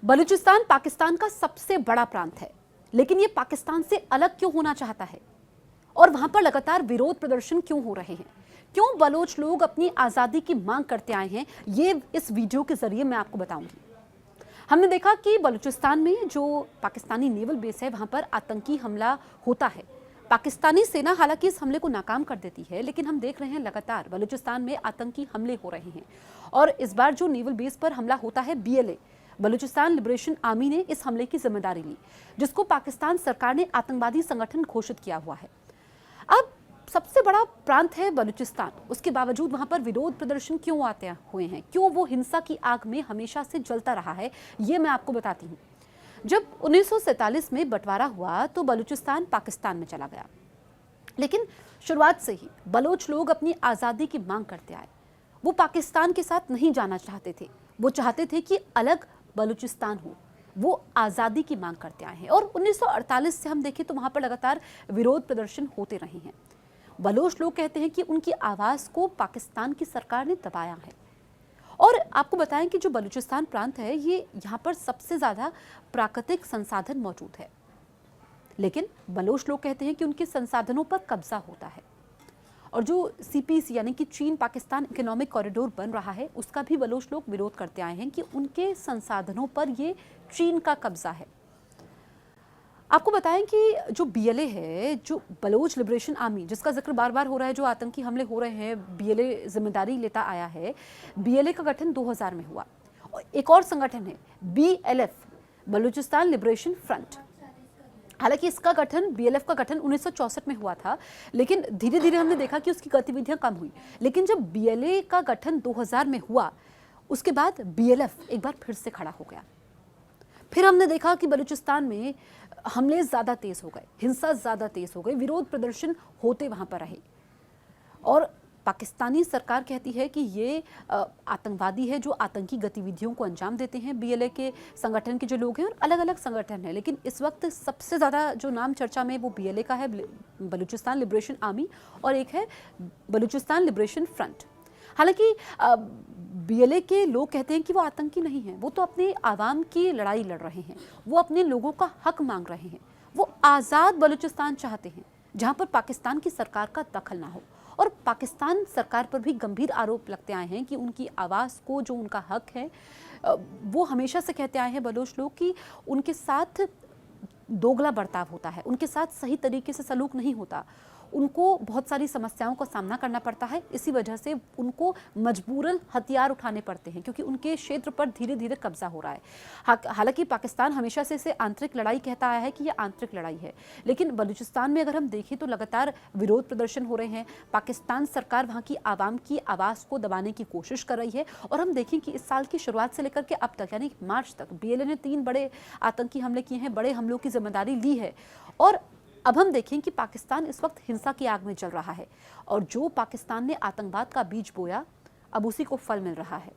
बलूचिस्तान पाकिस्तान का सबसे बड़ा प्रांत है, लेकिन यह पाकिस्तान से अलग क्यों होना चाहता है और वहां पर लगातार विरोध प्रदर्शन क्यों हो रहे हैं? क्यों बलोच लोग अपनी आजादी की मांग करते आए हैं, ये इस वीडियो के जरिए मैं आपको बताऊंगी। हमने देखा कि बलूचिस्तान में जो पाकिस्तानी नेवल बेस है वहां पर आतंकी हमला होता है। पाकिस्तानी सेना हालांकि इस हमले को नाकाम कर देती है, लेकिन हम देख रहे हैं लगातार बलूचिस्तान में आतंकी हमले हो रहे हैं। और इस बार जो नेवल बेस पर हमला होता है, BLA बलूचिस्तान लिबरेशन आर्मी ने इस हमले की जिम्मेदारी ली, जिसको पाकिस्तान सरकार ने आतंकवादी संगठन घोषित किया हुआ है। अब सबसे बड़ा प्रांत है बलूचिस्तान, उसके बावजूद वहां पर विरोध प्रदर्शन क्यों आते हुए हैं, क्यों वो हिंसा की आग में हमेशा से जलता रहा है, ये मैं आपको बताती हूँ। जब 1947 में बंटवारा हुआ तो बलूचिस्तान पाकिस्तान में चला गया, लेकिन शुरुआत से ही बलोच लोग अपनी आज़ादी की मांग करते आए। वो पाकिस्तान के साथ नहीं जाना चाहते थे, वो चाहते थे कि अलग बलूचिस्तान हो। वो आज़ादी की मांग करते आए हैं और 1948 से हम देखें तो वहाँ पर लगातार विरोध प्रदर्शन होते रहे हैं। बलोच लोग कहते हैं कि उनकी आवाज़ को पाकिस्तान की सरकार ने दबाया है। और आपको बताएं कि जो बलूचिस्तान प्रांत है, ये यहाँ पर सबसे ज़्यादा प्राकृतिक संसाधन मौजूद है, लेकिन बलोच लोग कहते हैं कि उनके संसाधनों पर कब्जा होता है। और जो CPEC यानी कि चीन पाकिस्तान इकोनॉमिक कॉरिडोर बन रहा है, उसका भी बलोच लोग विरोध करते आए हैं कि उनके संसाधनों पर ये चीन का कब्जा है। आपको बताएं कि जो BLA है, जो बलोच लिबरेशन आर्मी, जिसका जिक्र बार बार हो रहा है, जो आतंकी हमले हो रहे हैं, BLA जिम्मेदारी लेता आया है। BLA का गठन 2000 में हुआ। और एक और संगठन है BLF बलूचिस्तान लिबरेशन फ्रंट। हालांकि इसका गठन, BLF का गठन 1964 में हुआ था, लेकिन धीरे धीरे हमने देखा कि उसकी गतिविधियां कम हुई। लेकिन जब BLA का गठन 2000 में हुआ, उसके बाद BLF एक बार फिर से खड़ा हो गया। फिर हमने देखा कि बलूचिस्तान में हमले ज़्यादा तेज़ हो गए, हिंसा ज़्यादा तेज़ हो गई, विरोध प्रदर्शन होते वहाँ पर रहे। और पाकिस्तानी सरकार कहती है कि ये आतंकवादी है, जो आतंकी गतिविधियों को अंजाम देते हैं। BLA के संगठन के जो लोग हैं, और अलग अलग संगठन हैं, लेकिन इस वक्त सबसे ज़्यादा जो नाम चर्चा में वो BLA का है, बलूचिस्तान लिबरेशन आर्मी, और एक है बलूचिस्तान लिबरेशन फ्रंट। हालांकि BLA के लोग कहते हैं कि वो आतंकी नहीं हैं, वो तो अपने आवाम की लड़ाई लड़ रहे हैं, वो अपने लोगों का हक मांग रहे हैं, वो आज़ाद बलूचिस्तान चाहते हैं जहां पर पाकिस्तान की सरकार का दखल ना हो। और पाकिस्तान सरकार पर भी गंभीर आरोप लगते आए हैं कि उनकी आवाज़ को, जो उनका हक है, वो हमेशा से कहते आए हैं बलोच लोग कि उनके साथ दोगला बर्ताव होता है, उनके साथ सही तरीके से सलूक नहीं होता, उनको बहुत सारी समस्याओं का सामना करना पड़ता है। इसी वजह से उनको मजबूरन हथियार उठाने पड़ते हैं, क्योंकि उनके क्षेत्र पर धीरे धीरे कब्जा हो रहा है। हालांकि पाकिस्तान हमेशा से इसे आंतरिक लड़ाई कहता आया है कि यह आंतरिक लड़ाई है, लेकिन बलूचिस्तान में अगर हम देखें तो लगातार विरोध प्रदर्शन हो रहे हैं। पाकिस्तान सरकार वहाँ की आवाम की आवाज़ को दबाने की कोशिश कर रही है। और हम देखें कि इस साल की शुरुआत से लेकर के अब तक, यानी मार्च तक, BLA ने 3 बड़े आतंकी हमले किए हैं, बड़े हमलों की जिम्मेदारी ली है। और अब हम देखें कि पाकिस्तान इस वक्त हिंसा की आग में जल रहा है, और जो पाकिस्तान ने आतंकवाद का बीज बोया, अब उसी को फल मिल रहा है।